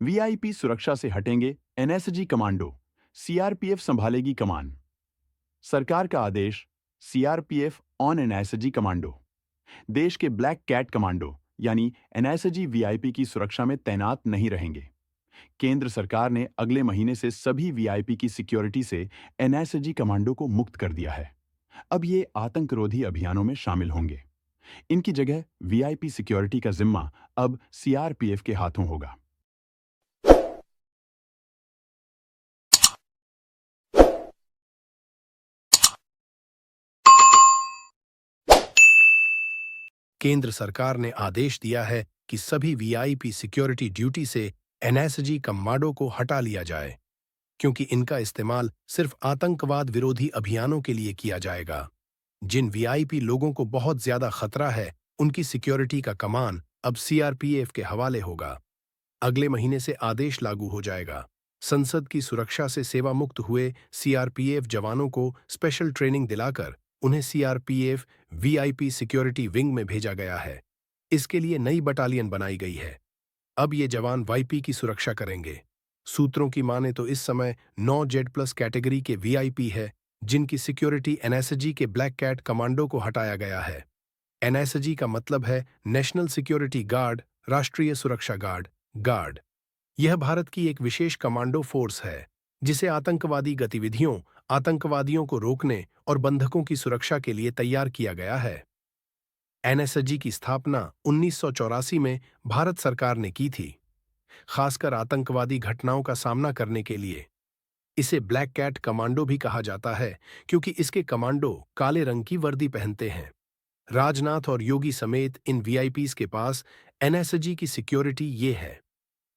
VIP सुरक्षा से हटेंगे एनएसजी कमांडो, सीआरपीएफ संभालेगी कमान। सरकार का आदेश, सीआरपीएफ ऑन एनएसजी कमांडो। देश के ब्लैक कैट कमांडो यानी एनएसजी वीआईपी की सुरक्षा में तैनात नहीं रहेंगे। केंद्र सरकार ने अगले महीने से सभी वीआईपी की सिक्योरिटी से एनएसजी कमांडो को मुक्त कर दिया है। अब ये आतंकरोधी अभियानों में शामिल होंगे। इनकी जगह वीआईपी सिक्योरिटी का जिम्मा अब सीआरपीएफ के हाथों होगा। केंद्र सरकार ने आदेश दिया है कि सभी वीआईपी सिक्योरिटी ड्यूटी से एनएसजी कमांडो को हटा लिया जाए, क्योंकि इनका इस्तेमाल सिर्फ आतंकवाद विरोधी अभियानों के लिए किया जाएगा। जिन वीआईपी लोगों को बहुत ज्यादा खतरा है, उनकी सिक्योरिटी का कमान अब सीआरपीएफ के हवाले होगा। अगले महीने से आदेश लागू हो जाएगा। संसद की सुरक्षा से सेवा मुक्त हुए सीआरपीएफ जवानों को स्पेशल ट्रेनिंग दिलाकर उन्हें सीआरपीएफ वीआईपी सिक्योरिटी विंग में भेजा गया है। इसके लिए नई बटालियन बनाई गई है। अब ये जवान वाईपी की सुरक्षा करेंगे। सूत्रों की माने तो इस समय 9 जेड प्लस कैटेगरी के वीआईपी है, जिनकी सिक्योरिटी एनएसजी के ब्लैक कैट कमांडो को हटाया गया है। एनएसजी का मतलब है नेशनल सिक्योरिटी गार्ड, राष्ट्रीय सुरक्षा गार्ड, गार्ड। यह भारत की एक विशेष कमांडो फोर्स है, जिसे आतंकवादी गतिविधियों, आतंकवादियों को रोकने और बंधकों की सुरक्षा के लिए तैयार किया गया है। एनएसजी की स्थापना 1984 में भारत सरकार ने की थी, खासकर आतंकवादी घटनाओं का सामना करने के लिए। इसे ब्लैक कैट कमांडो भी कहा जाता है, क्योंकि इसके कमांडो काले रंग की वर्दी पहनते हैं। राजनाथ और योगी समेत इन वीआईपीज के पास एनएसजी की सिक्योरिटी ये है।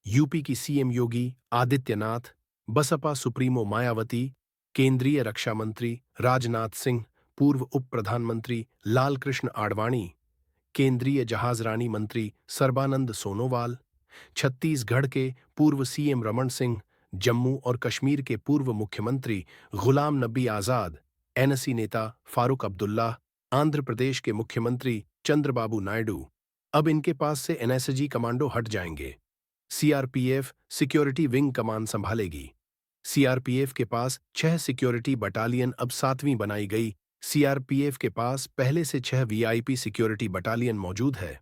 यूपी की सीएम योगी आदित्यनाथ, बसपा सुप्रीमो मायावती, केंद्रीय रक्षा मंत्री राजनाथ सिंह, पूर्व उप प्रधानमंत्री लालकृष्ण आडवाणी, केंद्रीय जहाजरानी मंत्री सर्बानंद सोनोवाल, छत्तीसगढ़ के पूर्व सीएम रमन सिंह, जम्मू और कश्मीर के पूर्व मुख्यमंत्री गुलाम नबी आजाद, एनसी नेता फारूक अब्दुल्ला, आंध्र प्रदेश के मुख्यमंत्री चंद्रबाबू नायडू। अब इनके पास से एनएसजी कमांडो हट जाएंगे। सीआरपीएफ सिक्योरिटी विंग कमान संभालेगी। सीआरपीएफ के पास 6 सिक्योरिटी बटालियन अब 7वीं बनाई गई। सीआरपीएफ के पास पहले से 6 वीआईपी सिक्योरिटी बटालियन मौजूद है।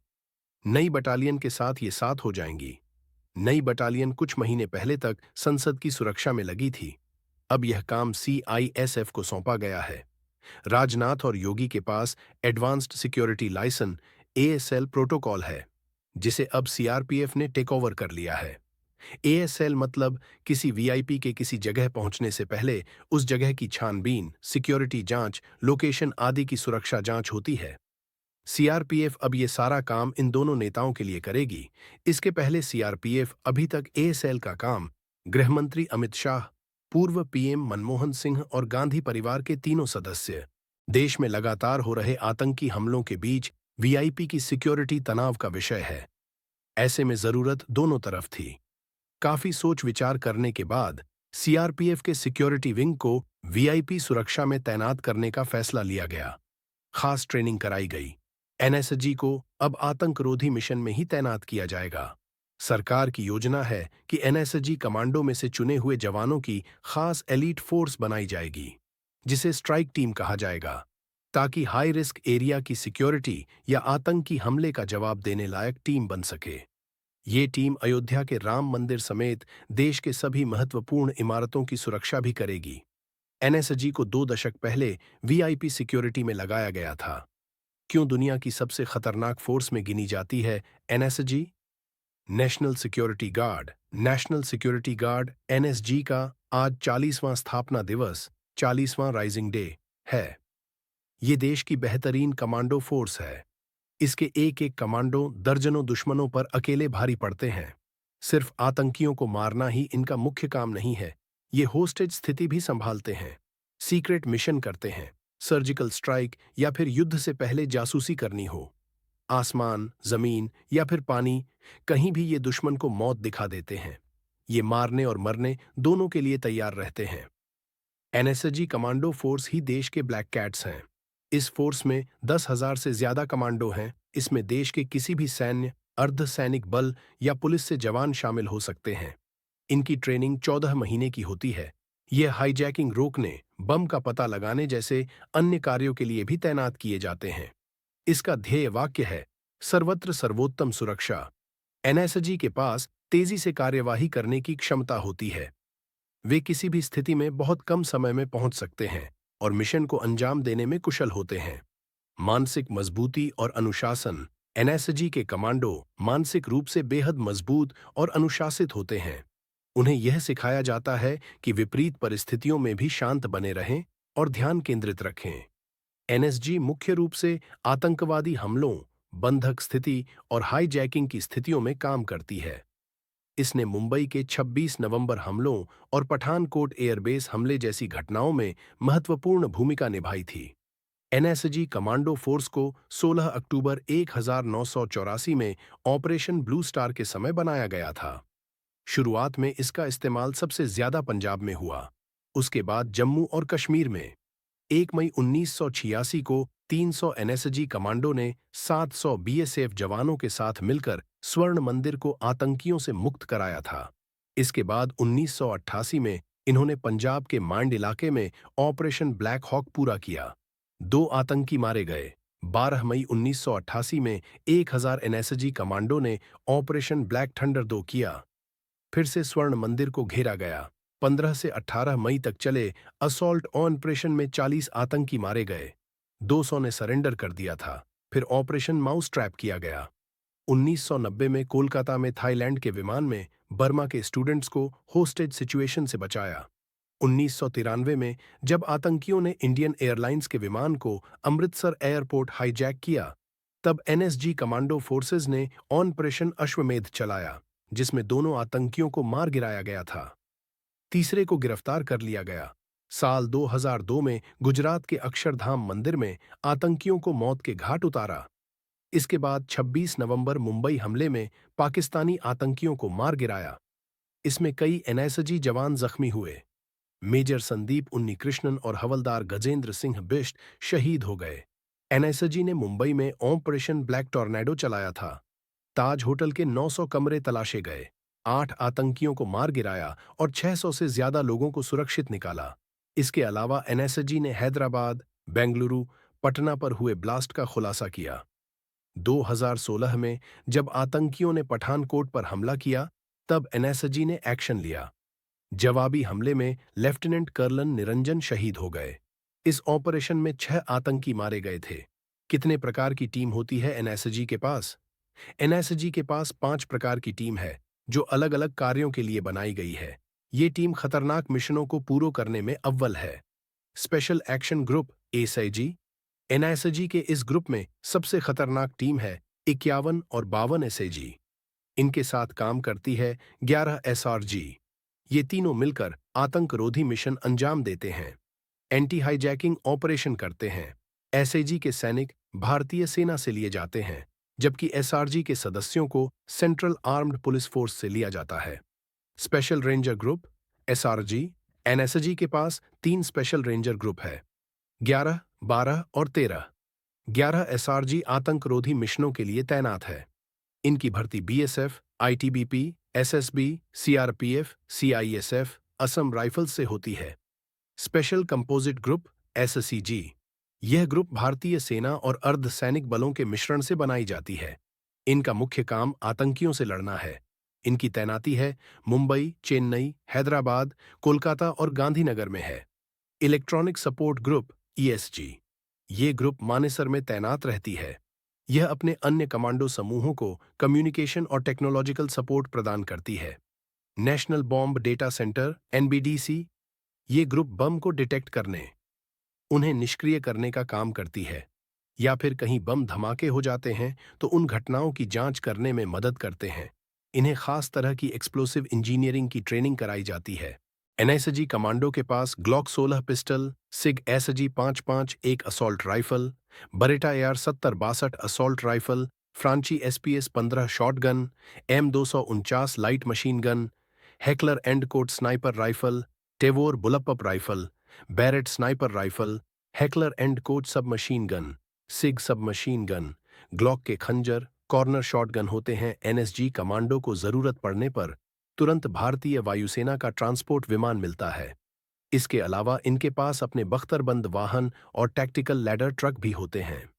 नई बटालियन के साथ ये 7 हो जाएंगी। नई बटालियन कुछ महीने पहले तक संसद की सुरक्षा में लगी थी। अब यह काम सीआईएसएफ को सौंपा गया है। राजनाथ और योगी के पास advanced security licence ASL protocol है, जिसे अब सीआरपीएफ ने टेक ओवर कर लिया है। एएसएल मतलब किसी वीआईपी के किसी जगह पहुंचने से पहले उस जगह की छानबीन, सिक्योरिटी जांच, लोकेशन आदि की सुरक्षा जांच होती है। सीआरपीएफ अब ये सारा काम इन दोनों नेताओं के लिए करेगी। इसके पहले सीआरपीएफ अभी तक एएसएल का काम गृहमंत्री अमित शाह, पूर्व पीएम मनमोहन सिंह और गांधी परिवार के तीनों सदस्य। देश में लगातार हो रहे आतंकी हमलों के बीच वीआईपी की सिक्योरिटी तनाव का विषय है। ऐसे में जरूरत दोनों तरफ थी। काफी सोच विचार करने के बाद सीआरपीएफ के सिक्योरिटी विंग को वीआईपी सुरक्षा में तैनात करने का फैसला लिया गया। खास ट्रेनिंग कराई गई। एनएसजी को अब आतंकरोधी मिशन में ही तैनात किया जाएगा। सरकार की योजना है कि एनएसजी कमांडो में से चुने हुए जवानों की खास एलीट फोर्स बनाई जाएगी, जिसे स्ट्राइक टीम कहा जाएगा, ताकि हाई रिस्क एरिया की सिक्योरिटी या आतंकी हमले का जवाब देने लायक टीम बन सके। ये टीम अयोध्या के राम मंदिर समेत देश के सभी महत्वपूर्ण इमारतों की सुरक्षा भी करेगी। एनएसजी को 2 दशक पहले वीआईपी सिक्योरिटी में लगाया गया था। क्यों दुनिया की सबसे खतरनाक फोर्स में गिनी जाती है NSG? National security guard, national security guard NSG का आज 40वां स्थापना दिवस, 40वां राइजिंग डे है। ये देश की बेहतरीन कमांडो फोर्स है। इसके एक एक कमांडो दर्जनों दुश्मनों पर अकेले भारी पड़ते हैं। सिर्फ आतंकियों को मारना ही इनका मुख्य काम नहीं है, ये होस्टेज स्थिति भी संभालते हैं, सीक्रेट मिशन करते हैं, सर्जिकल स्ट्राइक या फिर युद्ध से पहले जासूसी करनी हो, आसमान, जमीन या फिर पानी, कहीं भी ये दुश्मन को मौत दिखा देते हैं। ये मारने और मरने दोनों के लिए तैयार रहते हैं। एनएसजी कमांडो फोर्स ही देश के ब्लैक कैट्स हैं। इस फोर्स में 10,000 से ज्यादा कमांडो हैं। इसमें देश के किसी भी सैन्य, अर्धसैनिक बल या पुलिस से जवान शामिल हो सकते हैं। इनकी ट्रेनिंग 14 महीने की होती है। ये हाईजैकिंग रोकने, बम का पता लगाने जैसे अन्य कार्यों के लिए भी तैनात किए जाते हैं। इसका ध्येय वाक्य है सर्वत्र सर्वोत्तम सुरक्षा। एनएसजी के पास तेजी से कार्यवाही करने की क्षमता होती है। वे किसी भी स्थिति में बहुत कम समय में पहुंच सकते हैं और मिशन को अंजाम देने में कुशल होते हैं। मानसिक मजबूती और अनुशासन। एनएसजी के कमांडो मानसिक रूप से बेहद मजबूत और अनुशासित होते हैं। उन्हें यह सिखाया जाता है कि विपरीत परिस्थितियों में भी शांत बने रहें और ध्यान केंद्रित रखें। एनएसजी मुख्य रूप से आतंकवादी हमलों, बंधक स्थिति और हाईजैकिंग की स्थितियों में काम करती है। इसने मुंबई के 26 नवंबर हमलों और पठानकोट एयरबेस हमले जैसी घटनाओं में महत्वपूर्ण भूमिका निभाई थी। एनएसजी कमांडो फोर्स को 16 अक्टूबर 1984 में ऑपरेशन ब्लू स्टार के समय बनाया गया था। शुरुआत में इसका इस्तेमाल सबसे ज्यादा पंजाब में हुआ, उसके बाद जम्मू और कश्मीर में। 1 मई 1986 को 300 एनएसजी कमांडो ने 700 बीएसएफ जवानों के साथ मिलकर स्वर्ण मंदिर को आतंकियों से मुक्त कराया था। इसके बाद 1988 में इन्होंने पंजाब के मांड इलाके में ऑपरेशन ब्लैक हॉक पूरा किया। 2 आतंकी मारे गए। 12 मई 1988 में 1000 एनएसजी कमांडो ने ऑपरेशन ब्लैक थंडर 2 किया। फिर से स्वर्ण मंदिर को घेरा गया। 15 से 18 मई तक चले असॉल्ट ऑपरेशन में 40 आतंकी मारे गए। 200 ने सरेंडर कर दिया था। फिर ऑपरेशन माउस ट्रैप किया गया। 1990 में कोलकाता में थाईलैंड के विमान में बर्मा के स्टूडेंट्स को होस्टेज सिचुएशन से बचाया। 1993 में जब आतंकियों ने इंडियन एयरलाइंस के विमान को अमृतसर एयरपोर्ट हाईजैक किया, तब एनएसजी कमांडो फोर्सेज ने ऑपरेशन अश्वमेध चलाया, जिसमें दोनों आतंकियों को मार गिराया गया था। तीसरे को गिरफ्तार कर लिया गया। साल 2002 में गुजरात के अक्षरधाम मंदिर में आतंकियों को मौत के घाट उतारा। इसके बाद 26 नवंबर मुंबई हमले में पाकिस्तानी आतंकियों को मार गिराया। इसमें कई एनएसजी जवान जख्मी हुए। मेजर संदीप उन्नीकृष्णन और हवलदार गजेंद्र सिंह बिष्ट शहीद हो गए। एनएसजी ने मुंबई में ऑपरेशन ब्लैक टॉर्नेडो चलाया था। ताज होटल के 900 कमरे तलाशे गए। 8 आतंकियों को मार गिराया और 600 से ज्यादा लोगों को सुरक्षित निकाला। इसके अलावा एनएसजी ने हैदराबाद, बेंगलुरु, पटना पर हुए ब्लास्ट का खुलासा किया। 2016 में जब आतंकियों ने पठानकोट पर हमला किया, तब एनएसजी ने एक्शन लिया। जवाबी हमले में लेफ्टिनेंट कर्नल निरंजन शहीद हो गए। इस ऑपरेशन में 6 आतंकी मारे गए थे। कितने प्रकार की टीम होती है एनएसजी के पास? एनएसजी के पास 5 प्रकार की टीम है, जो अलग अलग कार्यों के लिए बनाई गई है। ये टीम खतरनाक मिशनों को पूरा करने में अव्वल है। Special action group SIG. NSG के इस ग्रुप में सबसे खतरनाक टीम है 51 और 52 एसआईजी। इनके साथ काम करती है 11 एसआरजी। ये तीनों मिलकर आतंकरोधी मिशन अंजाम देते हैं। एंटी हाईजैकिंग ऑपरेशन करते हैं। एसआईजी के सैनिक भारतीय सेना से लिए जाते हैं, जबकि एसआरजी के सदस्यों को सेंट्रल आर्म्ड पुलिस फोर्स से लिया जाता है। Special ranger group SRG. NSG के पास 3 स्पेशल रेंजर ग्रुप है, 11, 12 और 13। 11 एसआरजी आतंकरोधी मिशनों के लिए तैनात है। इनकी भर्ती BSF, ITBP, SSB, CRPF, CISF, Assam rifles से होती है। Special composite group SCG. यह ग्रुप भारतीय सेना और अर्धसैनिक बलों के मिश्रण से बनाई जाती है। इनका मुख्य काम आतंकियों से लड़ना है। इनकी तैनाती है मुंबई, चेन्नई, हैदराबाद, कोलकाता और गांधीनगर में है। Electronic support group ESG. ये ग्रुप मानेसर में तैनात रहती है। यह अपने अन्य कमांडो समूहों को कम्युनिकेशन और टेक्नोलॉजिकल सपोर्ट प्रदान करती है। National bomb data centre NBDC. ये ग्रुप बम को डिटेक्ट करने, उन्हें निष्क्रिय करने का काम करती है, या फिर कहीं बम धमाके हो जाते हैं तो उन घटनाओं की जांच करने में मदद करते हैं। इन्हें खास तरह की एक्सप्लोसिव इंजीनियरिंग की ट्रेनिंग कराई जाती है। एनएसजी कमांडो के पास Glock 16 pistol, SIG SG 55 assault rifle, Beretta AR 70-62 assault rifle, Franchi SPS 15 शॉटगन, M249 light machine gun, Heckler and Koch sniper rifle, Tavor bullpup rifle, Barrett sniper rifle, Heckler and Koch submachine gun, SIG submachine gun, Glock के खंजर, corner shotgun होते हैं। NSG commando को जरूरत पड़ने पर तुरंत भारतीय वायुसेना का ट्रांसपोर्ट विमान मिलता है। इसके अलावा इनके पास अपने बख्तरबंद वाहन और टैक्टिकल लैडर ट्रक भी होते हैं।